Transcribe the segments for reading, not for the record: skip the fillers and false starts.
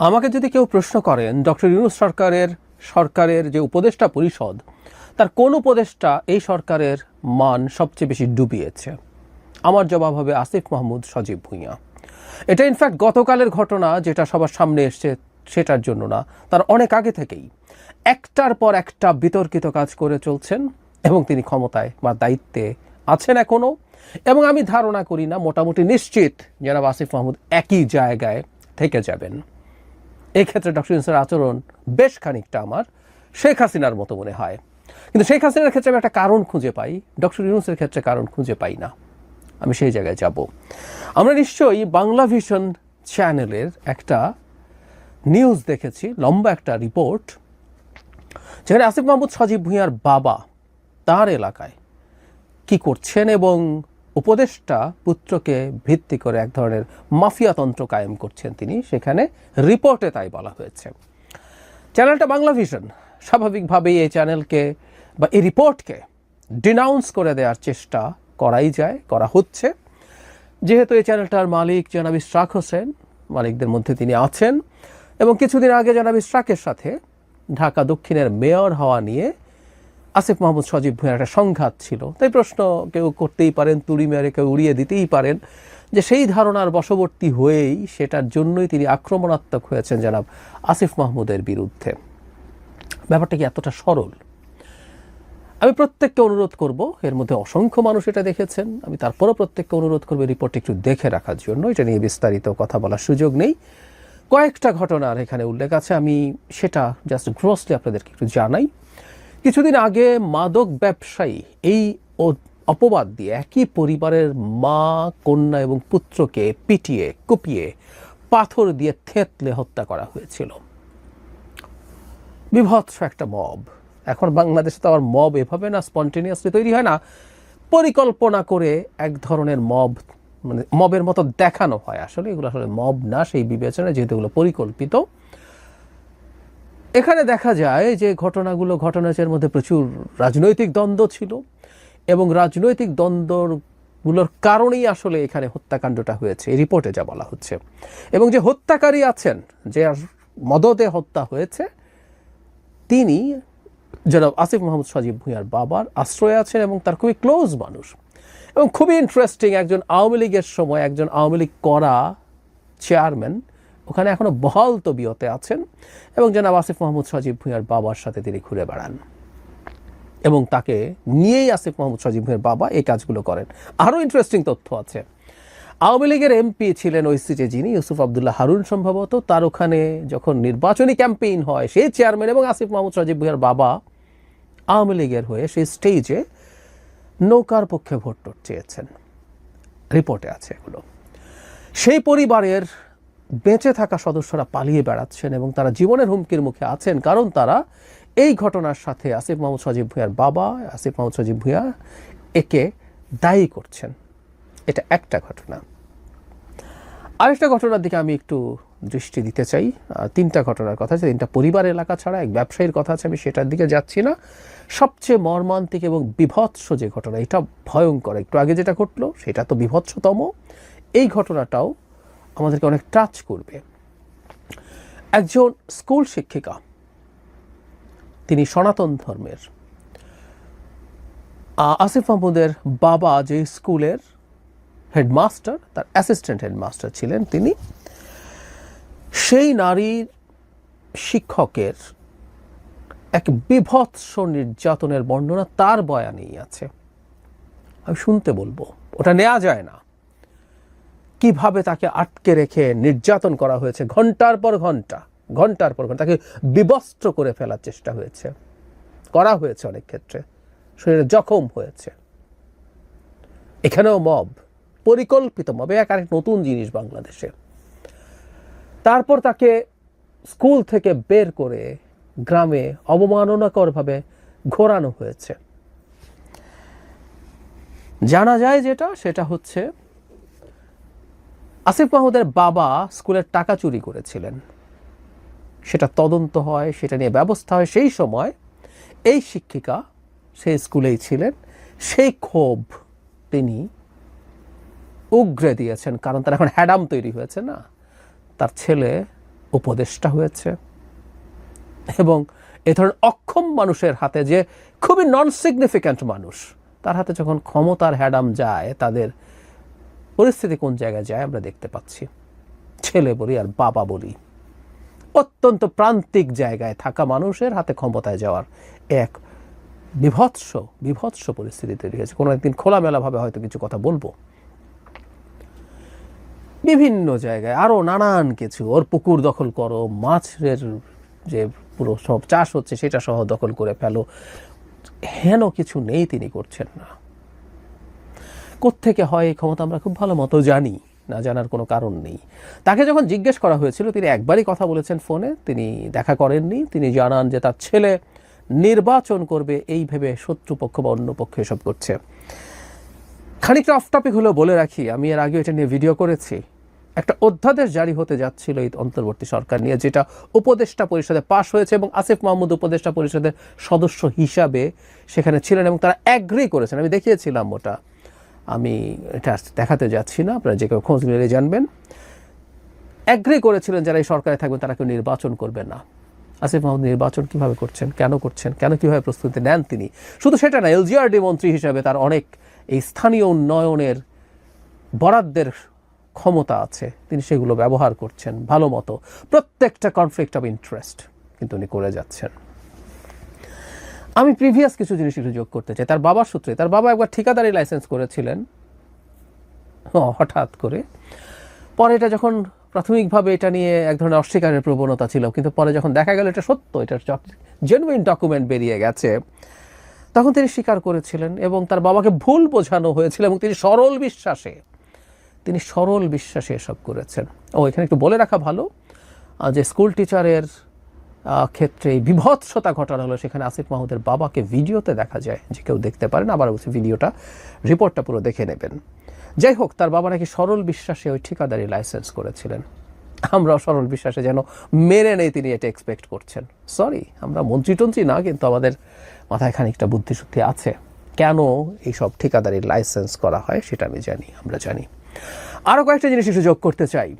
আমাকে যদি কেউ প্রশ্ন করেন ডক্টর ইউনূস সরকারের যে উপদেষ্টা পরিষদ তার কোন উপদেষ্টা এই সরকারের মান সবচেয়ে বেশি ডুবিয়েছে, আমার জবাব হবে আসিফ মাহমুদ সজীব ভুঁইয়া। এটা ইনফ্যাক্ট গতকালের ঘটনা যেটা সবার সামনে এসছে সেটার জন্য না, তার অনেক আগে থেকেই একটার পর একটা বিতর্কিত কাজ করে চলছেন এবং তিনি ক্ষমতায় বা দায়িত্বে আছেন এখনও। এবং আমি ধারণা করি না, মোটামুটি নিশ্চিত জনাব আসিফ মাহমুদ একই জায়গায় থেকে যাবেন। এই ক্ষেত্রে ডক্টর ইউনূসের আচরণ বেশ খানিকটা আমার শেখ হাসিনার মতো মনে হয়, কিন্তু শেখ হাসিনার ক্ষেত্রে আমি একটা কারণ খুঁজে পাই, ডক্টর ইউনূসের ক্ষেত্রে কারণ খুঁজে পাই না। আমি সেই জায়গায় যাব। আমরা নিশ্চয়ই বাংলা ভিশন চ্যানেলের একটা নিউজ দেখেছি, লম্বা একটা রিপোর্ট, যেখানে আসিফ মাহমুদ সজীব ভুঁইয়ার বাবা তার এলাকায় কি করছেন এবং উপদেষ্টা পুত্রকে ভিত্তি করে এক ধরনের মাফিয়াতন্ত্র কায়েম করছেন তিনি, সেখানে রিপোর্টে তাই বলা হয়েছে। চ্যানেলটা বাংলা ভিশন, স্বাভাবিকভাবেই এই চ্যানেলকে বা এই রিপোর্টকে ডিনাউন্স করে দেওয়ার চেষ্টা করা হচ্ছে, যেহেতু এই চ্যানেলটার মালিক জনাব ইশরাক হোসেন, মালিকদের মধ্যে তিনি আছেন, এবং কিছুদিন আগে জনাব ইশরাকের সাথে ঢাকা দক্ষিণের মেয়র হওয়া নিয়ে আসিফ মাহমুদ সজীব ভুঁইয়ার একটা সংঘাত ছিল। তাই প্রশ্ন কেউ করতেই পারেন, তুড়ি মেরে কেউ উড়িয়ে দিতেই পারেন যে সেই ধারণার বশবর্তী হয়েই সেটার জন্যই তিনি আক্রমণাত্মক হয়েছেন জনাব আসিফ মাহমুদের বিরুদ্ধে। ব্যাপারটা কি এতটা সরল? আমি প্রত্যেককে অনুরোধ করব, এর মধ্যে অসংখ্য মানুষ এটা দেখেছেন, আমি তারপরও প্রত্যেককে অনুরোধ করবো রিপোর্টটি একটু দেখে রাখার জন্য। এটা নিয়ে বিস্তারিত কথা বলার সুযোগ নেই, কয়েকটা ঘটনার এখানে উল্লেখ আছে, আমি সেটা জাস্ট গ্রসলি আপনাদেরকে একটু জানাই। কিছুদিন আগে মাদক ব্যবসায়ী এই অপবাদ দিয়ে একই পরিবারের মা, কন্যা এবং পুত্রকে পিটিয়ে কুপিয়ে পাথর দিয়ে থেতলে হত্যা করা হয়েছিল। বিভৎস একটা মব। এখন বাংলাদেশে তো আবার মব এভাবে না স্পন্টেনিয়াসলি তৈরি হয় না, পরিকল্পনা করে এক ধরনের মব, মানে মবের মতো দেখানো হয়। আসলে এগুলো আসলে মব না সেই বিবেচনায়, যেহেতু এগুলো পরিকল্পিত। এখানে দেখা যায় যে ঘটনার মধ্যে প্রচুর রাজনৈতিক দ্বন্দ্ব ছিল এবং রাজনৈতিক দ্বন্দ্বগুলোর কারণেই আসলে এখানে হত্যাকাণ্ডটা হয়েছে, এই রিপোর্টে যা বলা হচ্ছে। এবং যে হত্যাকারী আছেন, যে মদতে হত্যা হয়েছে, তিনি জনাব আসিফ মাহমুদ সজীব ভুঁইয়ার বাবার আশ্রয়ে আছেন এবং তার খুবই ক্লোজ মানুষ। এবং খুবই ইন্টারেস্টিং, একজন আওয়ামী লীগের সময় একজন আওয়ামী লীগ করা চেয়ারম্যান ওখানে এখনো বহাল তবিয়তে আছেন এবং জনাব আসিফ মাহমুদ সজীব ভুঁইয়ার বাবার সাথে তিনি ঘুরে বেড়ান এবং তাকে নিয়েই আসিফ মাহমুদ সজীব ভুঁইয়ার বাবা এই কাজগুলো করেন। আরও ইন্টারেস্টিং তথ্য আছে, আওয়ামী লীগের এমপি ছিলেন ওই সিটে যিনি, ইউসুফ আবদুল্লাহ হারুন সম্ভবত, তার ওখানে যখন নির্বাচনী ক্যাম্পেইন হয় সেই চেয়ারম্যান এবং আসিফ মাহমুদ সজীব ভুঁইয়ার বাবা আওয়ামী লীগের হয়ে সেই স্টেজে নৌকার পক্ষে ভোট চেয়েছেন। রিপোর্টে আছে এগুলো। সেই পরিবারের বেঁচে থাকা সদস্যরা পালিয়ে বেড়াচ্ছেন এবং তারা জীবনের হুমকির মুখে আছেন, কারণ তারা এই ঘটনার সাথে আসিফ মাহমুদ সজীব ভুঁইয়ার বাবা আসিফ মাহমুদ সজীব ভুঁইয়া একে দায়ী করছেন। এটা একটা ঘটনা। আরেকটা ঘটনার দিকে আমি একটু দৃষ্টি দিতে চাই। তিনটা ঘটনার কথা আছে, তিনটা পরিবার এলাকা ছাড়া এক ব্যবসায়ীর কথা আছে, আমি সেটার দিকে যাচ্ছি না। সবচেয়ে মর্মান্তিক এবং বিভৎস যে ঘটনা, এটা ভয়ঙ্কর, একটু আগে যেটা ঘটলো সেটা তো বিভৎসতম, এই ঘটনাটাও আমাদেরকে অনেক টাচ করবে। একজন স্কুল শিক্ষিকা, তিনি সনাতন ধর্মের, আসিফ মাহমুদের বাবা যে স্কুলের হেডমাস্টার, তার অ্যাসিস্ট্যান্ট হেডমাস্টার ছিলেন তিনি, সেই নারী শিক্ষকের এক বিভৎস নির্যাতনের বর্ণনা তার বয়ানেই আছে। আমি শুনতে বলবো, ওটা নেওয়া যায় না, কিভাবে তাকে আটকে রেখে নির্যাতন করা হয়েছে, ঘন্টার পর ঘন্টা তাকে বিবস্ত্র করে ফেলার চেষ্টা করা হয়েছে, অনেক ক্ষেত্রে শরীরে জখম হয়েছে। এখানেও মব, পরিকল্পিত মব, এক আরেক নতুন জিনিস বাংলাদেশে। তারপর তাকে স্কুল থেকে বের করে গ্রামে অবমাননাকরভাবে ঘোরানো হয়েছে। জানা যায় সেটা হচ্ছে আসিফ মাহমুদের বাবা স্কুলের টাকা চুরি করেছিলেন, সেটা তদন্ত হয়, সেটা নিয়ে ব্যবস্থা হয়। সেই সময় এই শিক্ষিকা সেই স্কুলেই ছিলেন, সেই ক্ষোভ তিনি উগরে দিয়েছেন, কারণ তার এখন হ্যাডাম তৈরি হয়েছে না, তার ছেলে উপদেষ্টা হয়েছে, এবং এ ধরনের অক্ষম মানুষের হাতে, যে খুবই নন সিগনিফিক্যান্ট মানুষ, তার হাতে যখন ক্ষমতার হ্যাডাম যায়, তাদের পরিস্থিতি কোন জায়গায় যায় আমরা দেখতে পাচ্ছি। ছেলে বলি আর বাবা বলি, অত্যন্ত প্রান্তিক জায়গায় থাকা মানুষের হাতে ক্ষমতায় যাওয়ার এক বিভৎস পরিস্থিতি তৈরি হয়েছে। কোনো একদিন খোলামেলাভাবে হয়তো কিছু কথা বলবো। বিভিন্ন জায়গায় আরও নানান কিছু, ওর পুকুর দখল করো, মাছের যে পুরো সব চাষ হচ্ছে সেটা সহ দখল করে ফেলো, হেন কিছু নেই তিনি করছেন না। কোত্থেকে হয় এই ক্ষমতা আমরা খুব ভালো মতো জানি, না জানার কোনো কারণ নেই। তাকে যখন জিজ্ঞেস করা হয়েছিল, তিনি একবারই কথা বলেছেন ফোনে, তিনি দেখা করেননি। তিনি জানান যে তার ছেলে নির্বাচন করবে এই ভেবে শত্রুপক্ষ বা অন্য পক্ষ এসব করছে। খানিকটা অফ টপিক হলেও বলে রাখি, আমি এর আগে এটা নিয়ে ভিডিও করেছি। একটা অধ্যাদেশ জারি হতে যাচ্ছিল এই অন্তর্বর্তী সরকার নিয়ে, যেটা উপদেষ্টা পরিষদে পাশ হয়েছে, এবং আসিফ মাহমুদ উপদেষ্টা পরিষদের সদস্য হিসাবে সেখানে ছিলেন এবং তারা অ্যাগ্রি করেছেন। আমি দেখিয়েছিলাম ওটা, আমি এটা দেখাতে যাচ্ছি না, আপনারা যে কেউ খোঁজ নিলে জানবেন। অ্যাগ্রি করেছিলেন যারা এই সরকারে থাকবেন তারা কেউ নির্বাচন করবে না। আসিফ মাহমুদ নির্বাচন কিভাবে করছেন, কেন কিভাবে প্রস্তুতি নেন তিনি? শুধু সেটা না, এলজিআরডি মন্ত্রী হিসাবে তার অনেক এই স্থানীয় উন্নয়নের বরাদ্দের ক্ষমতা আছে, তিনি সেগুলো ব্যবহার করছেন ভালো মতো। প্রত্যেকটা কনফ্লিক্ট অফ ইন্টারেস্ট কিন্তু উনি করে যাচ্ছেন। আমি প্রিভিয়াস কিছু জিনিস একটু যোগ করতে চাই। তার বাবার সূত্রে, তার বাবা একবার ঠিকাদারি লাইসেন্স করেছিলেন হঠাৎ করে। পরে এটা যখন প্রাথমিকভাবে এটা নিয়ে এক ধরনের অস্বীকারের প্রবণতা ছিল, কিন্তু পরে যখন দেখা গেল এটা সত্য, এটা জেনুইন ডকুমেন্ট বেরিয়ে গেছে, তখন তিনি স্বীকার করেছিলেন এবং তার বাবাকে ভুল বোঝানো হয়েছিল এবং তিনি সরল বিশ্বাসে এসব করেছেন। এখানে একটু বলে রাখা ভালো যে স্কুল টিচারের ক্ষেত্রে বিভৎসতা ঘটানো হলো, সেখানে আসিফ মাহমুদের বাবাকে ভিডিওতে দেখা যায়, যে কেউ দেখতে পারেন, আবার বলছি ভিডিওটা, রিপোর্টটা পুরো দেখে নেবেন। যাই হোক, তার বাবা নাকি সরল বিশ্বাসে ওই ঠিকাদারি লাইসেন্স করেছিলেন। আমরাও সরল বিশ্বাসে যেন মেনে নেই তিনি এটা এক্সপেক্ট করছেন। সরি, আমরা মন্ত্রী না, কিন্তু আমাদের মাথায় খানিকটা বুদ্ধিশুদ্ধি আছে। কেন এইসব ঠিকাদারি লাইসেন্স করা হয় সেটা আমরা জানি। আরও কয়েকটা জিনিস একটু যোগ করতে চাই।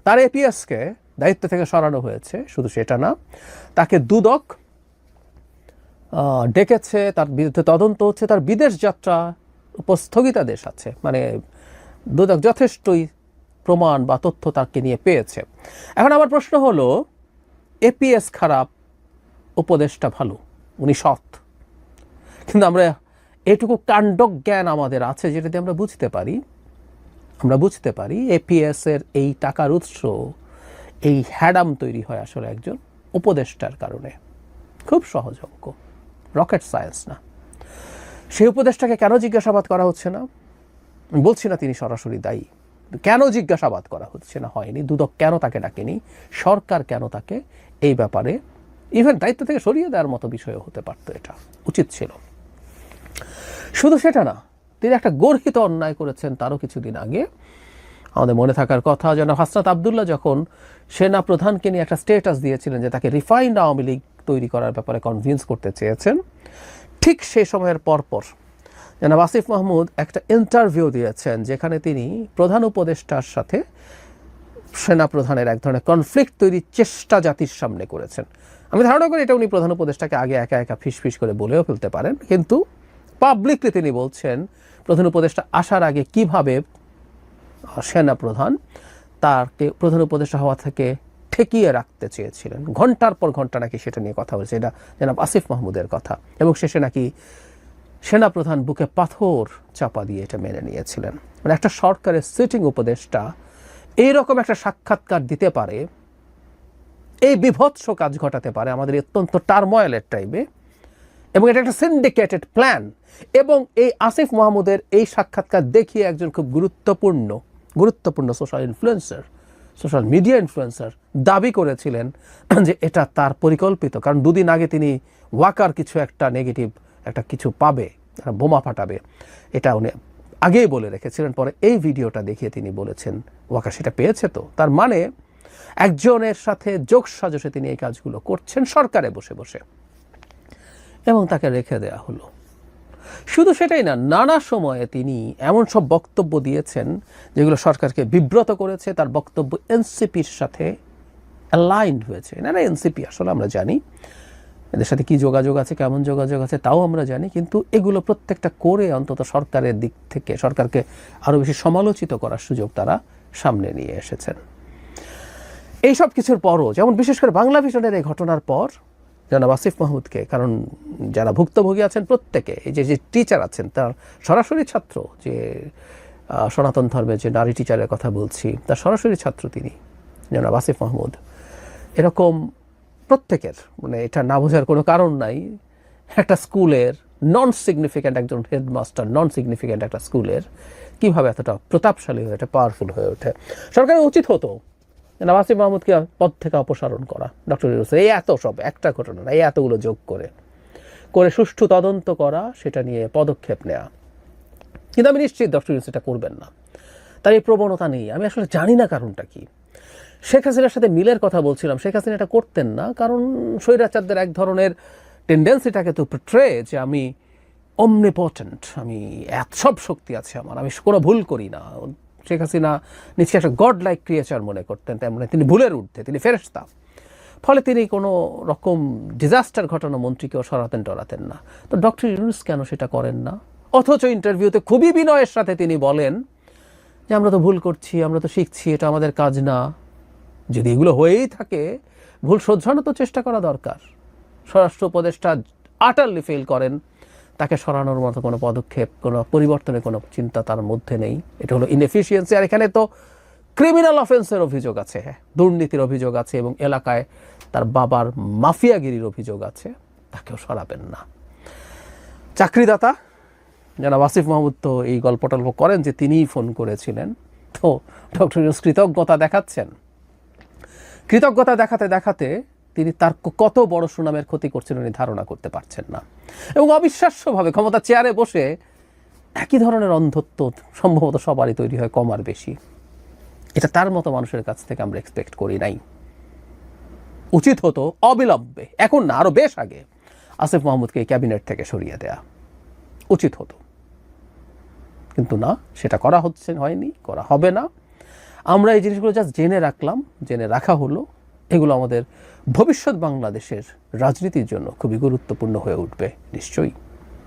তার এপিএসকে দায়িত্ব থেকে সরানো হয়েছে, শুধু সেটা না, তাকে দুদক ডেকেছে, তার বিরুদ্ধে তদন্ত হচ্ছে, তার বিদেশ যাত্রা স্থগিতাদেশ আছে, মানে দুদক যথেষ্টই প্রমাণ বা তথ্য তাকে নিয়ে পেয়েছে। এখন আমার প্রশ্ন হলো, এপিএস খারাপ, উপদেশটা ভালো, উনি সৎ, কিন্তু আমরা এটুকু কাণ্ডজ্ঞান আমাদের আছে যেটা দিয়ে আমরা বুঝতে পারি এপিএস এর এই টাকার উৎস, এই হ্যাডাম তৈরি হয় আসলে একজন উপদেষ্টার কারণে। খুব সহজ অঙ্ক, রকেট সায়েন্স না। সেই উপদেষ্টাকে কেন জিজ্ঞাসাবাদ করা হচ্ছে না? বলছি না তিনি সরাসরি দায়ী, কেন জিজ্ঞাসাবাদ করা হচ্ছে না, হয়নি। দুদক কেন তাকে ডাকেনি, সরকার কেন তাকে এই ব্যাপারে ইভেন দায়িত্ব থেকে সরিয়ে দেওয়ার মতো বিষয় হতে পারতো, এটা উচিত ছিল। শুধু সেটা না, তিনি একটা গর্হিত অন্যায় করেছেন তারও কিছুদিন আগে। আমাদের মনে থাকার কথা, যেন হাসনাত আবদুল্লাহ যখন সেনা প্রধানকে নিয়ে একটা স্টেটাস দিয়েছিলেন যে তাকে রিফাইন্ড আওয়ামী লীগ তৈরি করার ব্যাপারে কনভিন্স করতে চেয়েছেন, ঠিক সেই সময়ের পরপর জনাব আসিফ মাহমুদ একটা ইন্টারভিউ দিয়েছেন, যেখানে তিনি প্রধান উপদেষ্টার সাথে সেনা প্রধানের এক ধরনের কনফ্লিক্ট তৈরির চেষ্টা জাতির সামনে করেছেন। আমি ধারণা করি এটা উনি প্রধান উপদেষ্টাকে আগে একা ফিস করে বলেও ফেলতে পারেন, কিন্তু পাবলিকলি তিনি বলছেন প্রধান উপদেষ্টা আসার আগে কিভাবে সেনা প্রধান তাকে প্রধান উপদেষ্টা হওয়া থেকে ঠেকিয়ে রাখতে চেয়েছিলেন। ঘন্টার পর ঘন্টা নাকি সেটা নিয়ে কথা বলছে, এটা জনাব আসিফ মাহমুদের কথা, এবং শেষে নাকি সেনা প্রধান বুকে পাথর চাপা দিয়ে এটা মেনে নিয়েছিলেন। মানে একটা সরকারের সিটিং উপদেষ্টা এইরকম একটা সাক্ষাৎকার দিতে পারে, এই বিভৎস কাজ ঘটাতে পারে আমাদের অত্যন্ত টার্ময়েলের টাইমে, এবং এটা একটা সিন্ডিকেটেড প্ল্যান। এবং এই আসিফ মাহমুদের এই সাক্ষাৎকার দেখিয়ে একজন খুব গুরুত্বপূর্ণ সোশ্যাল মিডিয়া ইনফ্লুয়েন্সার দাবি করেছিলেন যে এটা তার পরিকল্পিত, কারণ দুদিন আগে তিনি ওয়াকার কিছু একটা নেগেটিভ একটা কিছু পাবে, বোমা ফাটাবে, এটা উনি আগেই বলে রেখেছিলেন। পরে এই ভিডিওটা দেখিয়ে তিনি বলেছেন ওয়াকার সেটা পেয়েছে। তো তার মানে একজনের সাথে যোগসাজশে তিনি এই কাজগুলো করছেন সরকারে বসে বসে, এবং তাকে রেখে দেয়া হলো। শুধু সেটাই না, নানা সময়ে তিনি এমন সব বক্তব্য দিয়েছেন যেগুলো সরকারকে বিব্রত করেছে। তার বক্তব্য এনসিপির সাথে অ্যালাইন্ড হয়েছে। এনারা এনসিপি, আসলে আমরা জানি এদের সাথে কী যোগাযোগ আছে, কেমন যোগাযোগ আছে তাও আমরা জানি, কিন্তু এগুলো প্রত্যেকটা করে অন্তত সরকারের দিক থেকে সরকারকে আরও বেশি সমালোচিত করার সুযোগ তারা সামনে নিয়ে এসেছেন। এই সব কিছুর পরও, যেমন বিশেষ করে বাংলা ভিশনের এই ঘটনার পর জনাব আসিফ মাহমুদকে, কারণ যারা ভুক্তভোগী আছেন প্রত্যেকে, এই যে টিচার আছেন তার সরাসরি ছাত্র, যে সনাতন ধর্মের যে নারী টিচারের কথা বলছি তার সরাসরি ছাত্র তিনি জনাব আসিফ মাহমুদ, এরকম প্রত্যেকের, মানে এটা না বোঝার কোনো কারণ নাই, একটা স্কুলের নন সিগনিফিক্যান্ট একজন হেডমাস্টার, নন সিগনিফিক্যান্ট একটা স্কুলের কীভাবে এতটা প্রতাপশালী হয়ে ওঠে, পাওয়ারফুল হয়ে ওঠে। সরকারের উচিত হতো জনাব আসিফ মাহমুদকে পদ থেকে অপসারণ করা, ডক্টর ইউনূসের এই এত সব একটা ঘটনা না, এই এতগুলো যোগ করে সুষ্ঠু তদন্ত করা, সেটা নিয়ে পদক্ষেপ নেওয়া। কিন্তু আমি নিশ্চিত ডক্টর ইউনূস এটা করবেন না, তার এই প্রবণতা নেই। আমি আসলে জানি না কারণটা কি। শেখ হাসিনার সাথে মিলের কথা বলছিলাম, শেখ হাসিনা এটা করতেন না, কারণ স্বৈরাচারদের এক ধরনের টেন্ডেন্সিটাকে তো পোট্রে যে আমি অমনিপটেন্ট, আমি সব শক্তি আছে আমার, আমি কোনো ভুল করি না। শেখ হাসিনা নিজকে একটা গড লাইক ক্রিয়েচার মনে করতেন, তেমন তিনি ভুলের ঊর্ধ্বে, তিনি ফেরেশতা। ফলে তিনি কোনো রকম ডিজাস্টার ঘটানো মন্ত্রীকেও সরাতেন টরাতেন না। তো ডক্টর ইউনূস কেন সেটা করেন না? অথচ ইন্টারভিউতে খুবই বিনয়ের সাথে তিনি বলেন যে আমরা তো ভুল করছি, আমরা তো শিখছি, এটা আমাদের কাজ না। যদি এগুলো হয়েই থাকে, ভুল শোধরানো তো চেষ্টা করা দরকার। স্বরাষ্ট্র উপদেষ্টা আটারলি ফেল করেন, তাকে সরানোর মতো কোনো পদক্ষেপ, কোনো পরিবর্তনের কোনো চিন্তা তার মধ্যে নেই। এটা হলো ইনএফিসিয়েন্সি। আর এখানে তো ক্রিমিনাল অফেন্সের অভিযোগ আছে, হ্যাঁ, দুর্নীতির অভিযোগ আছে, এবং এলাকায় তার বাবার মাফিয়াগিরির অভিযোগ আছে, তাকেও সরাবেন না। চাকরিদাতা জনাব আসিফ মাহমুদ তো এই গল্প টল্প করেন যে তিনিই ফোন করেছিলেন। তো ডক্টর ইউনূস কৃতজ্ঞতা দেখাচ্ছেন, কৃতজ্ঞতা দেখাতে দেখাতে তিনি তার কত বড় সুনামের ক্ষতি করছেন উনি ধারণা করতে পারছেন না। এবং অবিশ্বাস্যভাবে ক্ষমতা চেয়ারে বসে একই ধরনের অন্ধত্ব সম্ভবত সবারই তৈরি হয়, কম আর বেশি। এটা তার মতো মানুষের কাছ থেকে আমরা এক্সপেক্ট করি নাই। উচিত হতো অবিলম্বে, এখন না আরও বেশ আগে, আসিফ মাহমুদকে এই ক্যাবিনেট থেকে সরিয়ে দেয়া উচিত হতো। কিন্তু না, সেটা করা হয়নি, করা হবে না। আমরা এই জিনিসগুলো জাস্ট জেনে রাখলাম, জেনে রাখা হলো। এগুলো আমাদের ভবিষ্যৎ বাংলাদেশের রাজনীতির জন্য খুবই গুরুত্বপূর্ণ হয়ে উঠবে নিশ্চয়ই।